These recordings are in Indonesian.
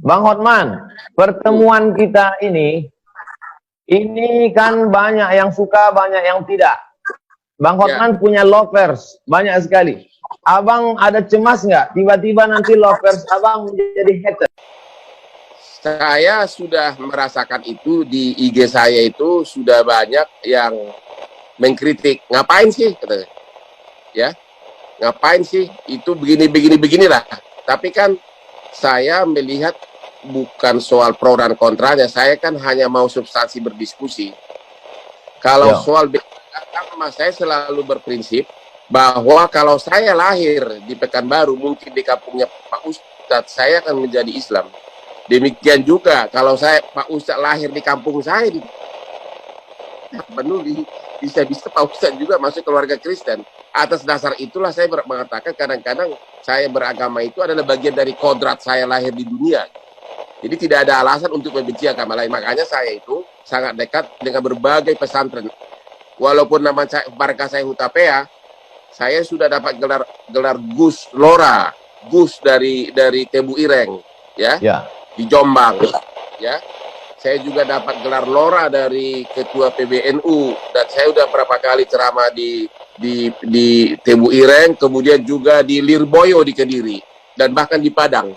Bang Hotman, pertemuan kita ini kan banyak yang suka, banyak yang tidak. Bang Hotman punya lovers, banyak sekali. Abang ada cemas nggak? Tiba-tiba nanti lovers abang menjadi hater. Saya sudah merasakan itu di IG saya, itu sudah banyak yang mengkritik. Ngapain sih, katanya. Ya, ngapain sih? Itu beginilah. Tapi kan saya melihat bukan soal pro dan kontranya. Saya kan hanya mau substansi berdiskusi. Kalau soal agama, saya selalu berprinsip bahwa kalau saya lahir di Pekanbaru, mungkin di kampungnya Pak Ustadz, saya akan menjadi Islam. Demikian juga kalau Pak Ustadz lahir di kampung saya di Benuli, bisa-bisa Pak Ustadz juga masuk keluarga Kristen. Atas dasar itulah saya mengatakan kadang-kadang saya beragama itu adalah bagian dari kodrat saya lahir di dunia. Jadi tidak ada alasan untuk membenci agama lain. Makanya saya itu sangat dekat dengan berbagai pesantren. Walaupun nama saya Barkah saya Hutapea, saya sudah dapat gelar Gus Lora, Gus dari Tebu Ireng, ya. Di Jombang, ya. Saya juga dapat gelar Lora dari Ketua PBNU, dan saya sudah berapa kali ceramah di Tebu Ireng, kemudian juga di Lirboyo di Kediri, dan bahkan di Padang.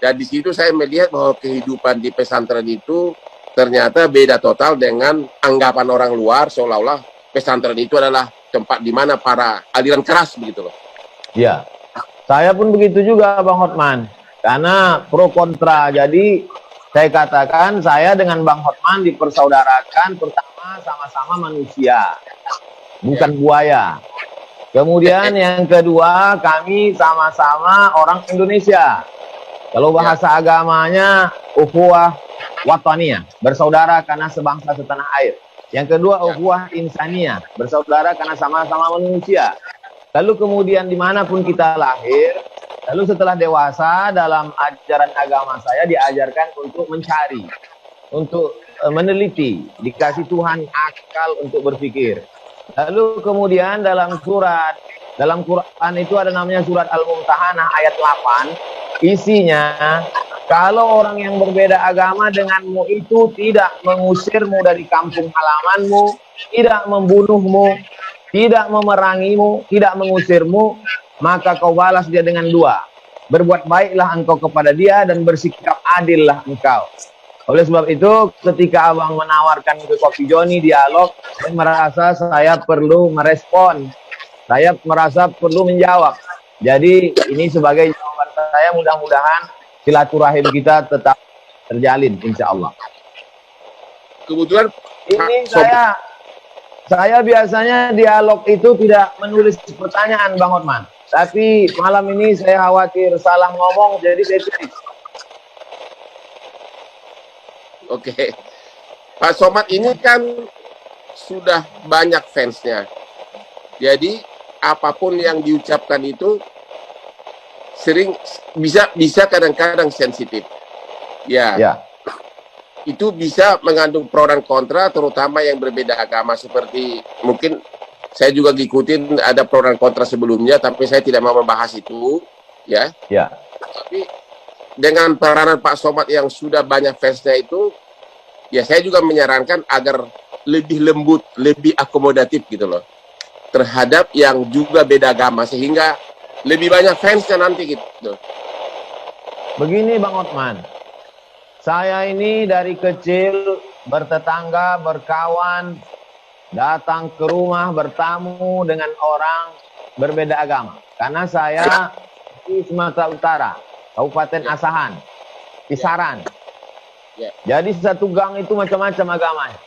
Dan di situ saya melihat bahwa kehidupan di pesantren itu ternyata beda total dengan anggapan orang luar, seolah-olah pesantren itu adalah tempat di mana para aliran keras begitu loh. Ya, saya pun begitu juga Bang Hotman. Karena pro kontra, jadi saya katakan saya dengan Bang Hotman dipersaudarakan. Pertama, sama-sama manusia, bukan buaya. Kemudian yang kedua, kami sama-sama orang Indonesia. Kalau bahasa agamanya ukhuwah wataniyah, bersaudara karena sebangsa setanah air. Yang kedua ukhuwah insaniyah, bersaudara karena sama-sama manusia. Lalu kemudian dimanapun kita lahir, lalu setelah dewasa dalam ajaran agama saya diajarkan untuk mencari, untuk meneliti, dikasih Tuhan akal untuk berpikir. Lalu kemudian dalam Quran itu ada namanya surat Al-Mumtahanah ayat 8, isinya kalau orang yang berbeda agama denganmu itu tidak mengusirmu dari kampung halamanmu, tidak membunuhmu, tidak memerangimu, tidak mengusirmu, maka kau balas dia dengan dua. Berbuat baiklah engkau kepada dia dan bersikap adillah engkau. Oleh sebab itu, ketika abang menawarkan ke Kopi Joni dialog, saya merasa saya perlu merespon. Saya merasa perlu menjawab. Jadi ini sebagai jawaban saya, mudah-mudahan silaturahim kita tetap terjalin, insya Allah. Kebetulan ini saya biasanya dialog itu tidak menulis pertanyaan Bang Hotman. Tapi malam ini saya khawatir salah ngomong, jadi saya tulis. Oke. Pak Somad ini kan sudah banyak fansnya. Jadi apapun yang diucapkan itu sering bisa kadang-kadang sensitif. Ya. Itu bisa mengandung pro dan kontra, terutama yang berbeda agama, seperti mungkin saya juga ngikutin ada pro dan kontra sebelumnya, tapi saya tidak mau membahas itu, ya. Tapi dengan peranan Pak Somad yang sudah banyak fansnya itu, ya saya juga menyarankan agar lebih lembut, lebih akomodatif gitu loh, terhadap yang juga beda agama, sehingga lebih banyak fansnya nanti gitu. Begini Bang Hotman, saya ini dari kecil bertetangga, berkawan, datang ke rumah, bertamu dengan orang berbeda agama. Karena saya di Sumatera Utara, Kabupaten Asahan, Kisaran. Jadi satu gang itu macam-macam agamanya.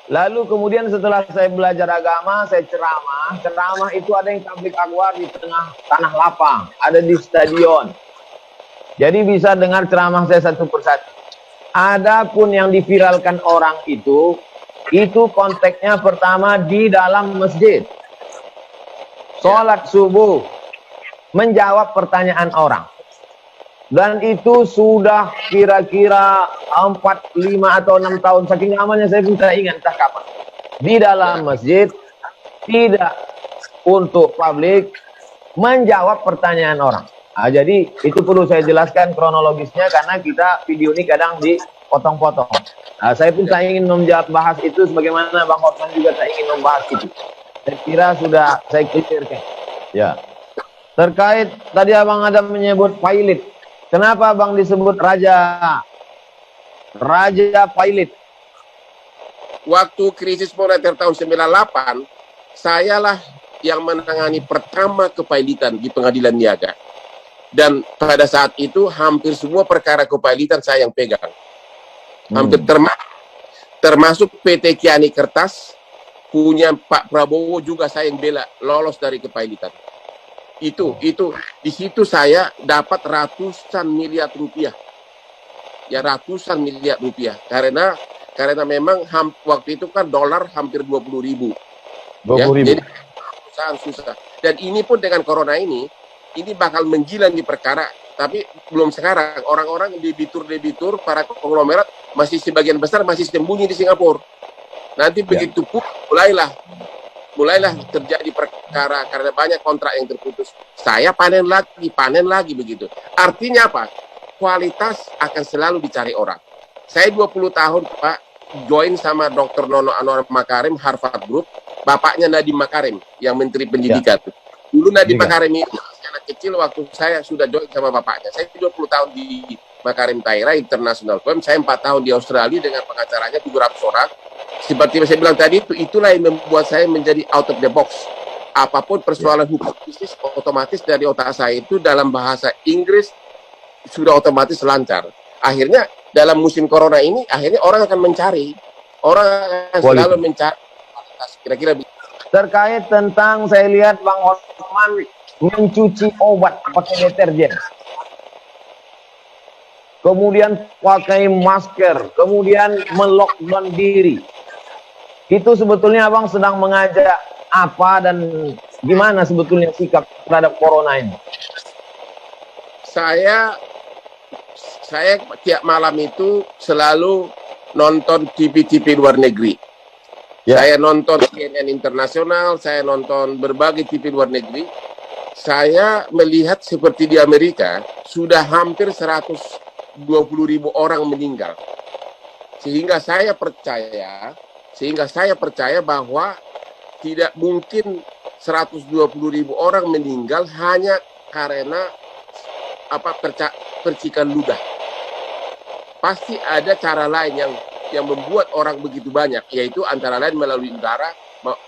Lalu kemudian setelah saya belajar agama, saya ceramah. Ceramah itu ada yang tablik akbar di tengah tanah lapang, ada di stadion. Jadi bisa dengar ceramah saya satu persatu. Adapun yang diviralkan orang itu konteksnya pertama di dalam masjid. Sholat subuh, menjawab pertanyaan orang. Dan itu sudah kira-kira 4, 5 atau 6 tahun. Saking lamanya saya pun tidak ingat entah kapan. Di dalam masjid, tidak untuk publik, menjawab pertanyaan orang. Jadi itu perlu saya jelaskan kronologisnya karena kita video ini kadang dipotong-potong. Saya pun tak ingin membahas itu sebagaimana Bang Hotman juga tak ingin membahas itu. Saya kira sudah saya clearkan. Ya. Terkait tadi Abang Adam menyebut pilot. Kenapa Bang disebut Raja Pilot? Waktu krisis moneter tahun 98, sayalah yang menangani pertama kepailitan di Pengadilan Niaga. Dan pada saat itu hampir semua perkara kepailitan saya yang pegang. Hampir termasuk PT Kiani Kertas punya Pak Prabowo juga saya yang bela lolos dari kepailitan. Itu di situ saya dapat ratusan miliar rupiah. Ya ratusan miliar rupiah karena memang waktu itu kan dolar hampir 20.000. 20.000. Ya, jadi susah. Dan ini pun dengan corona ini bakal menggila di perkara, tapi belum sekarang. Orang-orang debitur para konglomerat masih sebagian besar masih sembunyi di Singapura. Nanti begitu pun mulailah terjadi perkara karena banyak kontrak yang terputus. Saya panen lagi begitu. Artinya apa? Kualitas akan selalu dicari orang. Saya 20 tahun Pak join sama Dr. Nono Anwar Makarim Harvard Group, bapaknya Nadiem Makarim yang Menteri Pendidikan. Dulu Nadiem Makarim itu anak kecil waktu saya sudah join sama bapaknya. Saya 20 tahun di Makarim Taira International Firm, saya 4 tahun di Australia dengan pengacaranya 700 orang. Seperti yang saya bilang tadi, itulah yang membuat saya menjadi out of the box. Apapun persoalan hukum bisnis, otomatis dari otak saya itu dalam bahasa Inggris sudah otomatis lancar. Akhirnya dalam musim corona ini, akhirnya orang akan mencari. Orang akan selalu mencari. Kira-kira terkait tentang saya lihat Bang Hotman mencuci obat pakai deterjen, kemudian pakai masker, kemudian melockdown diri. Itu sebetulnya Abang sedang mengajak apa dan gimana sebetulnya sikap terhadap corona ini? Saya tiap malam itu selalu nonton TV-TV luar negeri. Saya nonton CNN Internasional, saya nonton berbagai TV luar negeri. Saya melihat seperti di Amerika, sudah hampir 120.000 orang meninggal. Sehingga saya percaya bahwa tidak mungkin 120.000 orang meninggal hanya karena percikan ludah. Pasti ada cara lain yang membuat orang begitu banyak, yaitu antara lain melalui udara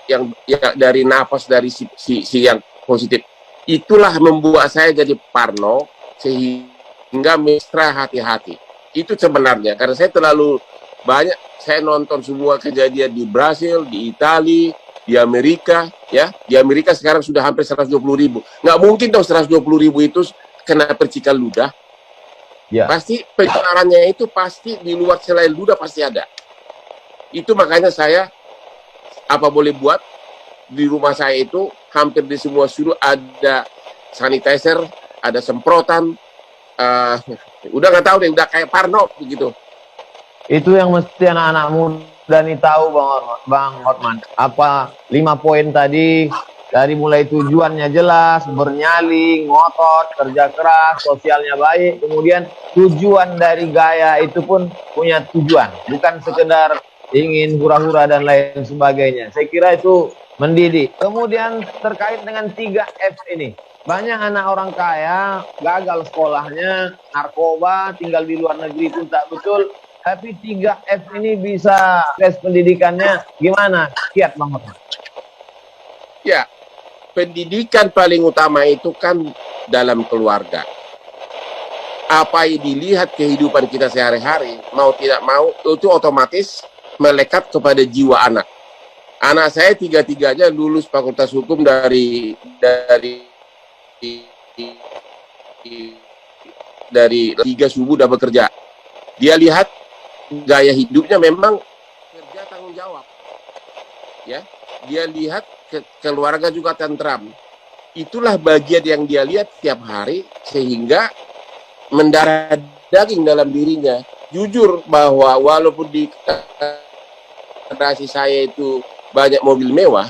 yang dari nafas dari si yang positif. Itulah membuat saya jadi parno sehingga mesra hati-hati. Itu sebenarnya karena saya terlalu banyak saya nonton semua kejadian di Brasil, di Italia, di Amerika, ya. Di Amerika sekarang sudah hampir 120.000. Nggak mungkin dong 120.000 itu kena percikan ludah. Pasti penularannya itu pasti di luar selain ludah pasti ada. Itu makanya saya apa boleh buat di rumah saya itu hampir di semua sudut ada sanitizer, ada semprotan. Udah nggak tahu deh, udah kayak parno begitu. Itu yang mesti anak-anak muda nih tahu Bang Hotman. Apa 5 poin tadi? Dari mulai tujuannya jelas, bernyali, ngotot, kerja keras, sosialnya baik. Kemudian tujuan dari gaya itu pun punya tujuan. Bukan sekedar ingin hura-hura dan lain sebagainya. Saya kira itu mendidik. Kemudian terkait dengan 3F ini. Banyak anak orang kaya, gagal sekolahnya, narkoba, tinggal di luar negeri pun tak betul. Tapi 3F ini bisa tes pendidikannya gimana? Kiat Bang Hotman. Ya. Pendidikan paling utama itu kan dalam keluarga. Apa yang dilihat kehidupan kita sehari-hari, mau tidak mau, itu otomatis melekat kepada jiwa anak. Anak saya tiga-tiganya lulus Fakultas Hukum dari tiga subuh udah bekerja. Dia lihat gaya hidupnya memang kerja tanggung jawab. Ya, dia lihat keluarga juga tentram. Itulah bagian yang dia lihat tiap hari sehingga mendarah daging dalam dirinya. Jujur bahwa walaupun di generasi saya itu banyak mobil mewah,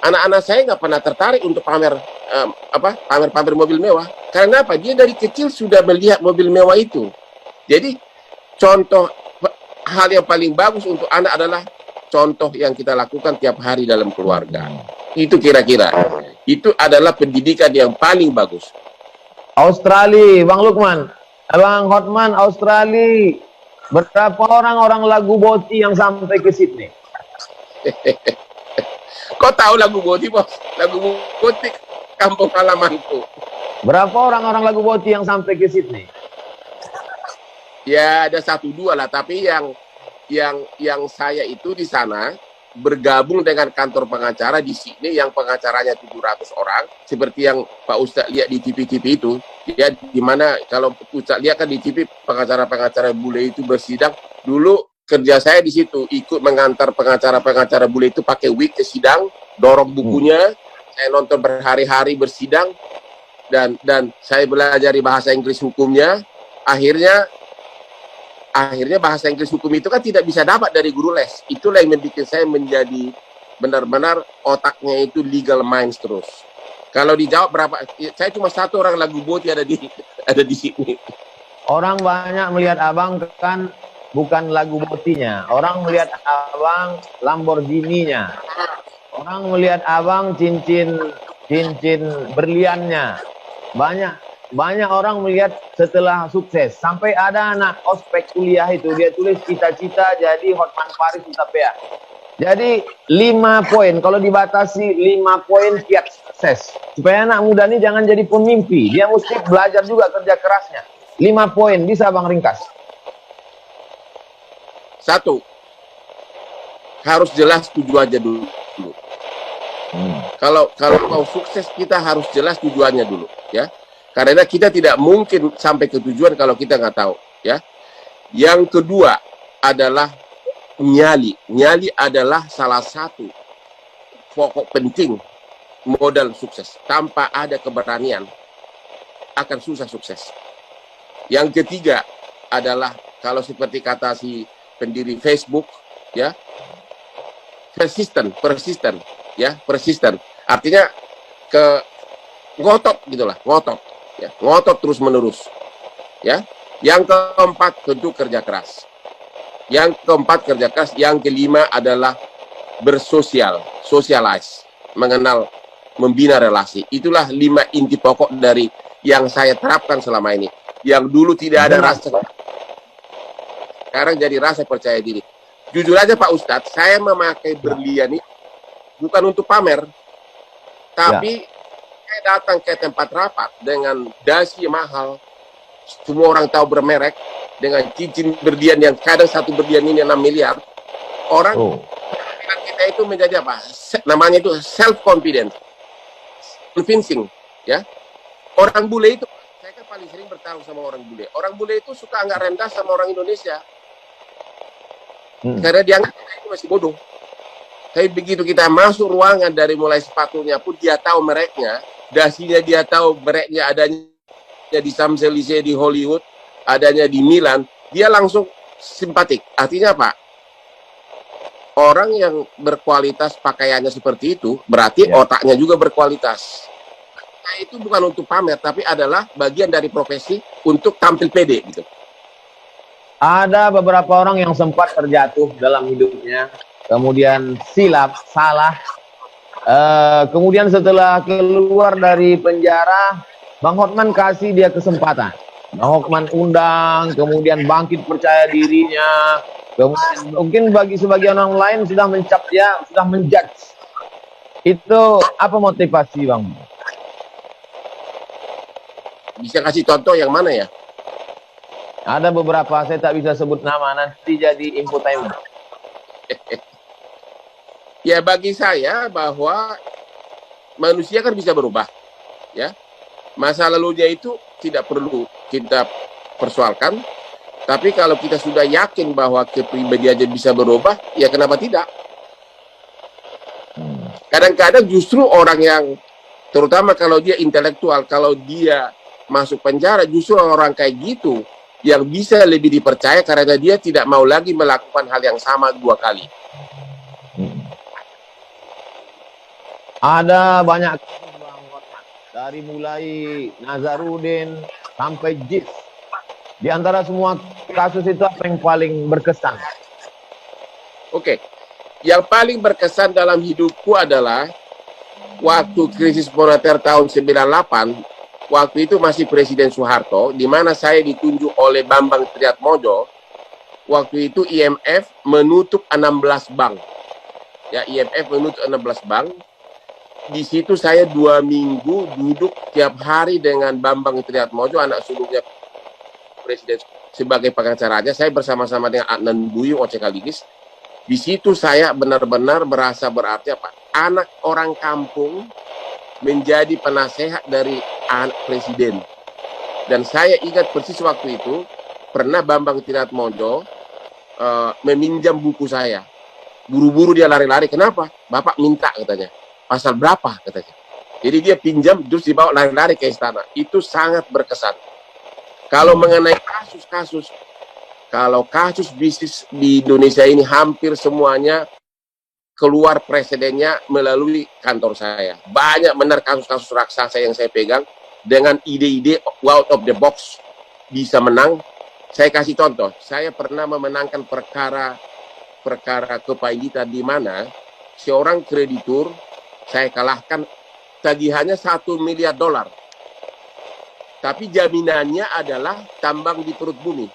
anak-anak saya nggak pernah tertarik untuk pamer mobil mewah Karena apa? Dia dari kecil sudah melihat mobil mewah itu. Jadi contoh hal yang paling bagus untuk anak adalah contoh yang kita lakukan tiap hari dalam keluarga. Itu kira-kira. Itu adalah pendidikan yang paling bagus. Australia, Bang Lukman, Bang Hotman, Australia. Berapa orang lagu Boti yang sampai ke Sydney? Kau tahu lagu Boti, Bos? Lagu Boti kampung halamanku. Berapa orang lagu Boti yang sampai ke Sydney? Ya ada 1-2 lah, tapi yang saya itu di sana bergabung dengan kantor pengacara di sini yang pengacaranya 700 orang, seperti yang Pak Ustadz lihat di TV-TV itu, ya, di mana kalau Ustadz lihat kan di TV pengacara-pengacara bule itu bersidang. Dulu kerja saya di situ, ikut mengantar pengacara-pengacara bule itu pakai wig ke sidang, dorong bukunya, saya nonton berhari-hari bersidang, dan saya belajar bahasa Inggris hukumnya. Akhirnya bahasa Inggris hukum itu kan tidak bisa dapat dari guru les. Itulah yang membuat saya menjadi benar-benar otaknya itu legal minds terus. Kalau dijawab berapa, saya cuma 1 orang lagu Boti ada di sini. Orang banyak melihat abang kan bukan lagu Botinya. Orang melihat abang Lamborghini-nya. Orang melihat abang cincin berliannya. Banyak orang melihat setelah sukses. Sampai ada anak ospek kuliah itu, dia tulis cita-cita jadi Hotman Paris Utapia. Jadi 5 poin, kalau dibatasi 5 poin kiat sukses. Supaya anak muda ini jangan jadi pemimpi. Dia mesti belajar juga kerja kerasnya. 5 poin, bisa Bang ringkas? 1, harus jelas tujuannya dulu. Kalau mau sukses kita harus jelas tujuannya dulu, ya. Karena kita tidak mungkin sampai ke tujuan kalau kita nggak tahu, ya. Yang kedua adalah nyali. Nyali adalah salah satu pokok penting modal sukses. Tanpa ada keberanian akan susah sukses. Yang ketiga adalah kalau seperti kata si pendiri Facebook, ya, persisten, ya, persisten. Artinya ngotot gitulah, ngotot. Ya, ngotot terus menerus, ya. Yang keempat tentu kerja keras. Yang kelima adalah socialize, mengenal, membina relasi. Itulah 5 inti pokok dari yang saya terapkan selama ini. Yang dulu tidak ada rasa, sekarang jadi rasa percaya diri. Jujur aja Pak Ustadz, saya memakai berlian ini bukan untuk pamer, tapi saya datang ke tempat rapat dengan dasi mahal, semua orang tahu bermerek, dengan cincin berlian yang kadang satu berlian ini 6 miliar. Orang kita itu menjadi apa? Namanya itu self confidence, convincing, ya. Orang bule itu, saya kan paling sering bertarung sama orang bule. Orang bule itu suka agak rendah sama orang Indonesia, karena dianggap kita itu masih bodoh. Tapi begitu kita masuk ruangan, dari mulai sepatunya pun dia tahu mereknya, dasinya dia tahu mereknya, adanya di Champs-Élysées di Hollywood, adanya di Milan, dia langsung simpatik. Artinya apa? Orang yang berkualitas pakaiannya seperti itu, berarti otaknya juga berkualitas. Nah, itu bukan untuk pamer, tapi adalah bagian dari profesi untuk tampil pede gitu. Ada beberapa orang yang sempat terjatuh dalam hidupnya, kemudian silap, salah. Kemudian setelah keluar dari penjara, Bang Hotman kasih dia kesempatan. Bang Hotman undang, kemudian bangkit percaya dirinya. Kemudian mungkin bagi sebagian orang lain sudah mencap dia, sudah menjudge. Itu apa motivasi Bang? Bisa kasih contoh yang mana ya? Ada beberapa, saya tak bisa sebut nama, nanti jadi infotainment. Ya bagi saya bahwa manusia kan bisa berubah, ya. Masa lalunya itu tidak perlu kita persoalkan, tapi kalau kita sudah yakin bahwa kepribadiannya bisa berubah, ya kenapa tidak? Kadang-kadang justru orang yang, terutama kalau dia intelektual, kalau dia masuk penjara, justru orang kayak gitu yang bisa lebih dipercaya karena dia tidak mau lagi melakukan hal yang sama 2 kali. Ada banyak dari mulai Nazarudin sampai JIS. Di antara semua kasus itu apa yang paling berkesan? Oke. Yang paling berkesan dalam hidupku adalah waktu krisis moneter tahun 98, waktu itu masih Presiden Soeharto, di mana saya ditunjuk oleh Bambang Triatmojo. Waktu itu IMF menutup 16 bank. Ya, IMF menutup 16 bank. Di situ saya 2 minggu duduk tiap hari dengan Bambang Triatmojo, anak sulungnya Presiden, sebagai pengacaranya. Saya bersama-sama dengan Adnan Buyung, Oce Kaligis. Di situ saya benar-benar merasa berarti apa? Anak orang kampung menjadi penasehat dari anak presiden. Dan saya ingat persis waktu itu, pernah Bambang Triatmojo meminjam buku saya. Buru-buru dia lari-lari. Kenapa? Bapak minta katanya. Pasal berapa katanya. Jadi dia pinjam, terus dibawa lari-lari ke istana. Itu sangat berkesan. Kalau mengenai kasus-kasus, kalau kasus bisnis di Indonesia ini hampir semuanya keluar presidennya melalui kantor saya. Banyak benar kasus-kasus raksasa yang saya pegang dengan ide-ide out of the box bisa menang. Saya kasih contoh, saya pernah memenangkan perkara kepailitan di mana seorang kreditur saya kalahkan, tagihannya $1 miliar. Tapi jaminannya adalah tambang di perut bumi.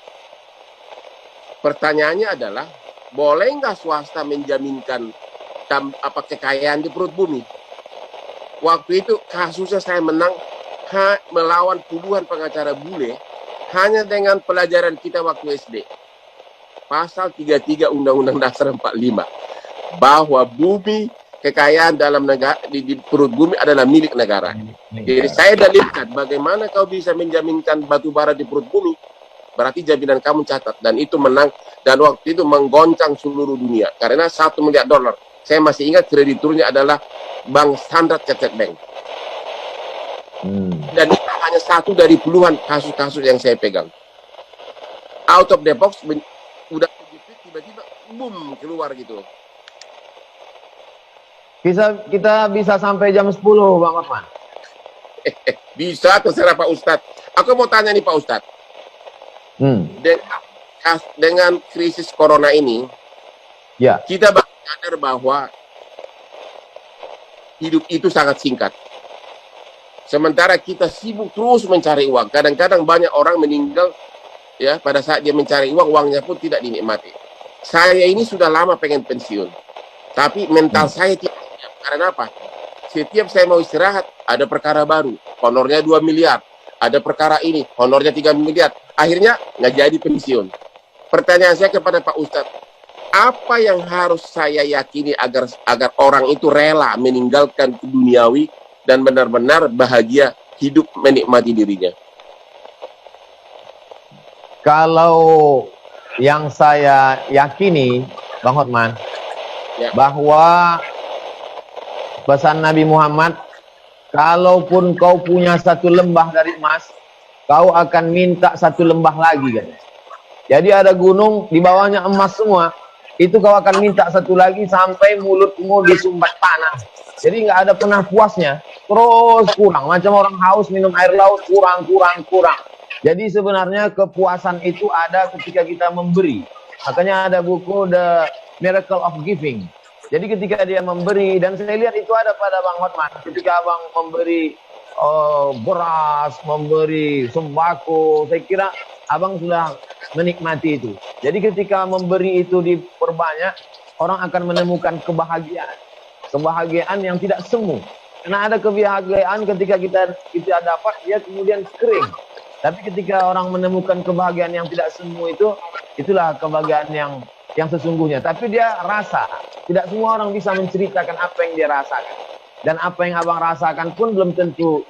Pertanyaannya adalah, boleh nggak swasta menjaminkan kekayaan di perut bumi? Waktu itu kasusnya saya menang melawan puluhan pengacara bule hanya dengan pelajaran kita waktu SD. Pasal 33 Undang-Undang Dasar 45. Bahwa bumi, kekayaan dalam negara di perut bumi adalah milik negara. Jadi saya dalilkan bagaimana kau bisa menjaminkan batu bara di perut bumi? Berarti jaminan kamu catat, dan itu menang, dan waktu itu menggoncang seluruh dunia karena $1 miliar. Saya masih ingat krediturnya adalah Bank Standard Chartered Bank. Dan itu hanya satu dari puluhan kasus-kasus yang saya pegang. Out of the box, udah tiba-tiba boom keluar gitu. Kita bisa sampai jam 10, Bang Hotman. Bisa, terserah Pak Ustadz. Aku mau tanya nih Pak Ustadz. Dengan krisis corona ini, ya, kita sadar bahwa hidup itu sangat singkat. Sementara kita sibuk terus mencari uang. Kadang-kadang banyak orang meninggal ya pada saat dia mencari uang, uangnya pun tidak dinikmati. Saya ini sudah lama pengen pensiun, tapi mental saya tidak siap. Karena apa? Setiap saya mau istirahat, ada perkara baru, honornya 2 miliar. Ada perkara ini, honornya 3 miliar. Akhirnya nggak jadi pensiun. Pertanyaan saya kepada Pak Ustadz, apa yang harus saya yakini agar orang itu rela meninggalkan duniawi dan benar-benar bahagia hidup menikmati dirinya? Kalau yang saya yakini, Bang Hotman, Ya. bahwa pesan Nabi Muhammad, kalaupun kau punya 1 lembah dari emas, kau akan minta 1 lembah lagi kan. Jadi ada gunung di bawahnya emas semua, itu kau akan minta 1 lagi sampai mulutmu disumbat panas. Jadi nggak ada pernah puasnya, terus kurang. Macam orang haus minum air laut, kurang. Jadi sebenarnya kepuasan itu ada ketika kita memberi. Makanya ada buku The Miracle of Giving. Jadi ketika dia memberi, dan saya lihat itu ada pada Bang Hotman, ketika Abang memberi beras, memberi sembako, saya kira Abang sudah menikmati itu. Jadi ketika memberi itu diperbanyak, orang akan menemukan kebahagiaan. Kebahagiaan yang tidak semu. Karena ada kebahagiaan ketika kita dapat, dia kemudian kering. Tapi ketika orang menemukan kebahagiaan yang tidak semu itu, itulah kebahagiaan yang sesungguhnya. Tapi dia rasa. Tidak semua orang bisa menceritakan apa yang dia rasakan. Dan apa yang Abang rasakan pun belum tentu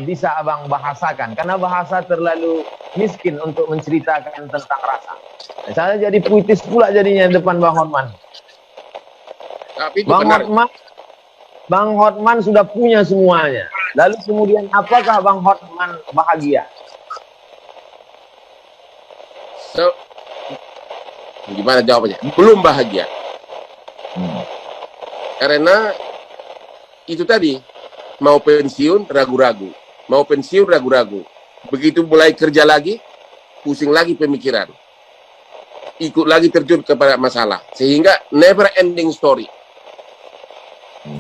bisa Abang bahasakan. Karena bahasa terlalu miskin untuk menceritakan tentang rasa. Saya jadi puitis pula jadinya depan Bang Hotman. Tapi itu benar. Bang Hotman sudah punya semuanya. Lalu kemudian apakah Bang Hotman bahagia? Gimana jawabannya? Belum bahagia. Karena itu tadi, mau pensiun ragu-ragu, mau pensiun ragu-ragu. Begitu mulai kerja lagi, pusing lagi pemikiran, ikut lagi terjun kepada masalah, sehingga never ending story.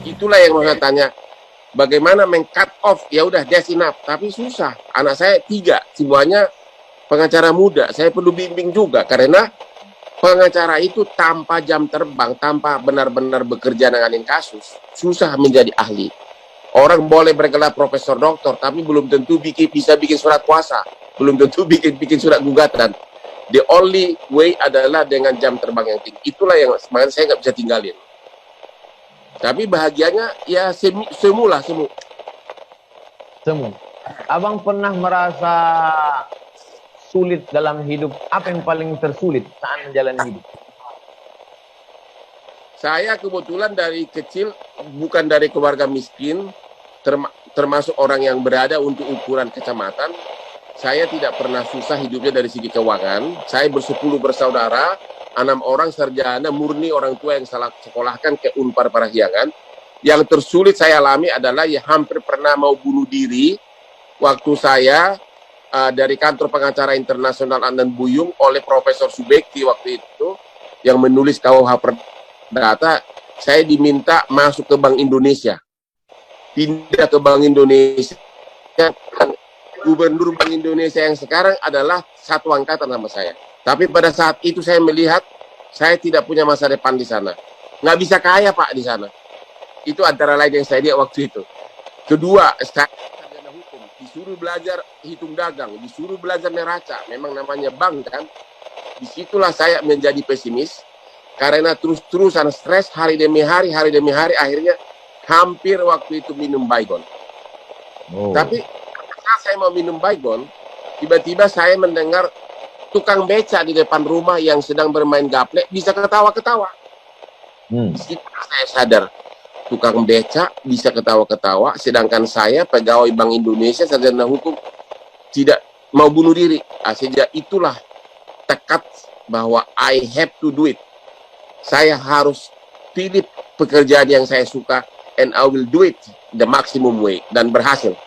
Itulah yang saya tanya, bagaimana meng-cut off, ya udah that's enough, tapi susah. Anak saya 3, semuanya pengacara muda, saya perlu bimbing juga, karena pengacara itu tanpa jam terbang, tanpa benar-benar bekerja nanganin kasus, susah menjadi ahli. Orang boleh bergelar profesor doktor, tapi belum tentu bisa bikin surat kuasa, belum tentu bikin surat gugatan. The only way adalah dengan jam terbang yang tinggi. Itulah yang semangat saya nggak bisa tinggalin. Tapi bahagianya ya semu. Abang pernah merasa sulit dalam hidup? Apa yang paling tersulit saat menjalani hidup? Saya kebetulan dari kecil bukan dari keluarga miskin, termasuk orang yang berada untuk ukuran kecamatan. Saya tidak pernah susah hidupnya dari segi keuangan. Saya bersepuluh bersaudara, 6 orang sarjana murni orang tua yang salah sekolahkan ke Unpar Parahyangan. Yang tersulit saya alami adalah ya hampir pernah mau bunuh diri waktu saya dari kantor pengacara internasional Andan Buyung oleh Profesor Subekti waktu itu yang menulis KUH Perdata. Saya diminta masuk ke Bank Indonesia. Pindah ke Bank Indonesia. Gubernur Bank Indonesia yang sekarang adalah satu angkatan sama saya. Tapi pada saat itu saya melihat saya tidak punya masa depan di sana. Nggak bisa kaya Pak di sana. Itu antara lain yang saya lihat waktu itu. Kedua, saya sarjana hukum, disuruh belajar hitung dagang, disuruh belajar neraca. Memang namanya bank kan. Disitulah saya menjadi pesimis. Karena terus-terusan stres hari demi hari, akhirnya hampir waktu itu minum baygon. Tapi saat saya mau minum baygon, tiba-tiba saya mendengar tukang beca di depan rumah yang sedang bermain gaplek bisa ketawa-ketawa. Di situ saya sadar, tukang beca bisa ketawa-ketawa, sedangkan saya pegawai Bank Indonesia sarjana hukum tidak mau bunuh diri. Sejak itulah tekad bahwa I have to do it. Saya harus pilih pekerjaan yang saya suka, and I will do it the maximum way, dan berhasil.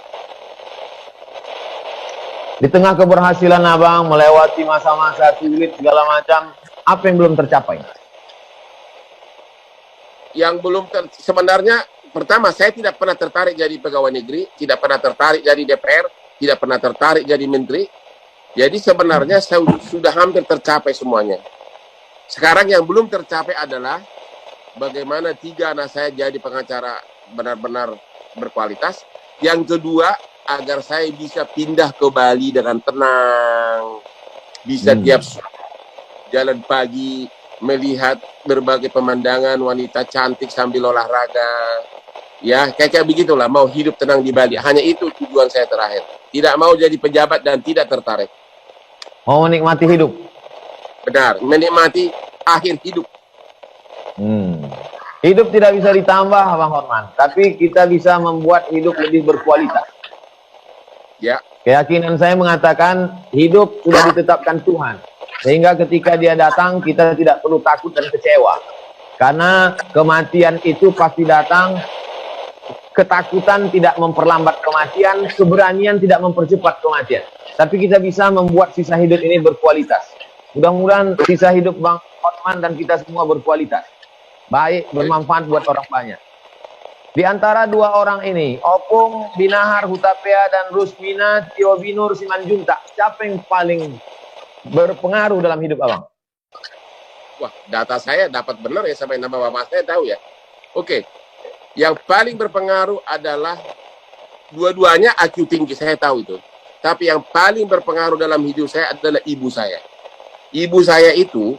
Di tengah keberhasilan abang melewati masa-masa sulit segala macam, apa yang belum tercapai? Yang belum sebenarnya pertama saya tidak pernah tertarik jadi pegawai negeri, tidak pernah tertarik jadi DPR, tidak pernah tertarik jadi menteri. Jadi sebenarnya saya sudah hampir tercapai semuanya. Sekarang yang belum tercapai adalah bagaimana 3 anak saya jadi pengacara benar-benar berkualitas. Yang kedua, agar saya bisa pindah ke Bali dengan tenang, bisa tiap jalan pagi melihat berbagai pemandangan wanita cantik sambil olahraga, ya kayak begitulah, mau hidup tenang di Bali. Hanya itu tujuan saya terakhir. Tidak mau jadi pejabat dan tidak tertarik. Mau menikmati hidup. Benar, menikmati akhir hidup. Hidup tidak bisa ditambah, Bang Hotman, tapi kita bisa membuat hidup lebih berkualitas. Ya. Keyakinan saya mengatakan hidup sudah ditetapkan Tuhan, sehingga ketika dia datang kita tidak perlu takut dan kecewa, karena kematian itu pasti datang. Ketakutan tidak memperlambat kematian, keberanian tidak mempercepat kematian, tapi kita bisa membuat sisa hidup ini berkualitas. Mudah-mudahan sisa hidup Bang Hotman dan kita semua berkualitas, baik, bermanfaat buat orang banyak. Di antara 2 orang ini, Opung Binahar Hutapea dan Rusmina Tio Binur Simanjuntak, siapa yang paling berpengaruh dalam hidup abang? Wah, data saya dapat benar ya, sampai nama bapak saya tahu ya. Oke, yang paling berpengaruh adalah dua-duanya IQ tinggi, saya tahu itu. Tapi yang paling berpengaruh dalam hidup saya adalah ibu saya. Ibu saya itu,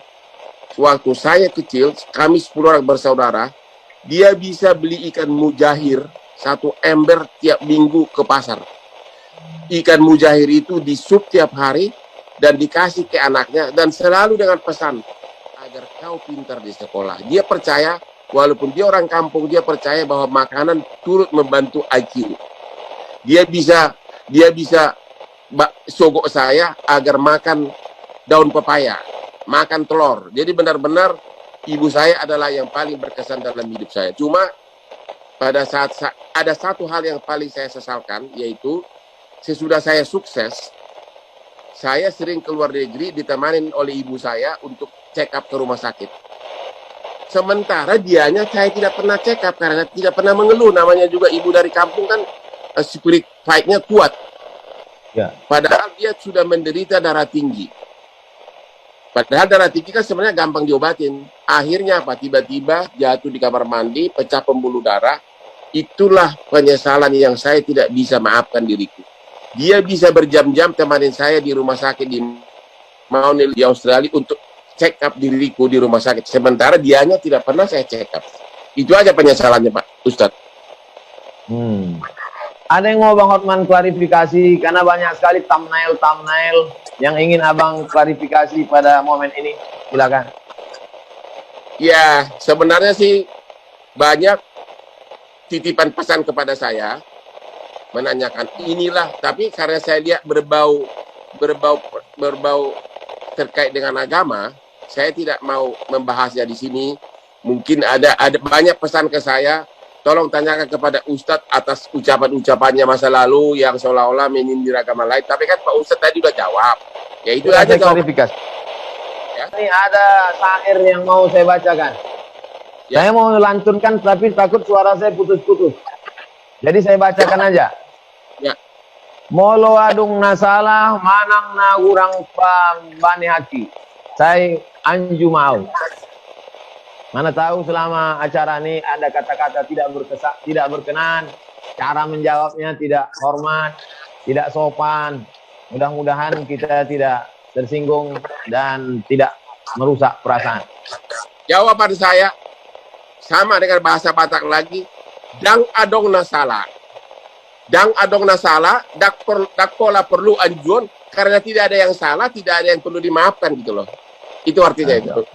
waktu saya kecil, kami 10 orang bersaudara, dia bisa beli ikan mujahir 1 ember tiap minggu ke pasar. Ikan mujahir itu disup tiap hari dan dikasih ke anaknya, dan selalu dengan pesan agar kau pintar di sekolah. Dia percaya, walaupun dia orang kampung, dia percaya bahwa makanan turut membantu IQ. Dia bisa sogok saya agar makan daun pepaya, makan telur. Jadi benar-benar ibu saya adalah yang paling berkesan dalam hidup saya. Cuma pada saat ada satu hal yang paling saya sesalkan, yaitu sesudah saya sukses, saya sering keluar negeri ditemani oleh ibu saya untuk check up ke rumah sakit. Sementara dianya saya tidak pernah check up karena tidak pernah mengeluh. Namanya juga ibu dari kampung kan, spirit fight-nya kuat. Ya. Padahal dia sudah menderita darah tinggi. Padahal darah tinggi kan sebenarnya gampang diobatin. Akhirnya apa? Tiba-tiba jatuh di kamar mandi, pecah pembuluh darah. Itulah penyesalan yang saya tidak bisa maafkan diriku. Dia bisa berjam-jam temanin saya di rumah sakit di Maunil di Australia untuk check up diriku di rumah sakit. Sementara dianya tidak pernah saya check up. Itu aja penyesalannya Pak Ustadz. Ada yang mau Bang Hotman klarifikasi karena banyak sekali thumbnail yang ingin Abang klarifikasi pada momen ini. Silakan. Ya, sebenarnya sih banyak titipan pesan kepada saya menanyakan inilah, tapi karena saya lihat berbau terkait dengan agama, saya tidak mau membahasnya di sini. Mungkin ada banyak pesan ke saya. Tolong tanyakan kepada Ustadz atas ucapan-ucapannya masa lalu yang seolah-olah menyindir agama lain. Tapi kan Pak Ustadz tadi udah jawab. Ya itu aja klarifikasi. Ya. Ini ada syair yang mau saya bacakan. Ya. Saya mau lantunkan tapi takut suara saya putus-putus. Jadi saya bacakan aja. Ya. Molo adung nasalah manang na urang pambani haki. Saya anju mau. Mana tahu selama acara ini ada kata-kata tidak berkenan, cara menjawabnya tidak hormat, tidak sopan. Mudah-mudahan kita tidak tersinggung dan tidak merusak perasaan. Jawaban saya sama dengan bahasa Batak lagi. Dang adong nasala. Dang adong nasala, dak pola perlu anjuan karena tidak ada yang salah, tidak ada yang perlu dimaafkan gitu loh. Itu artinya itu.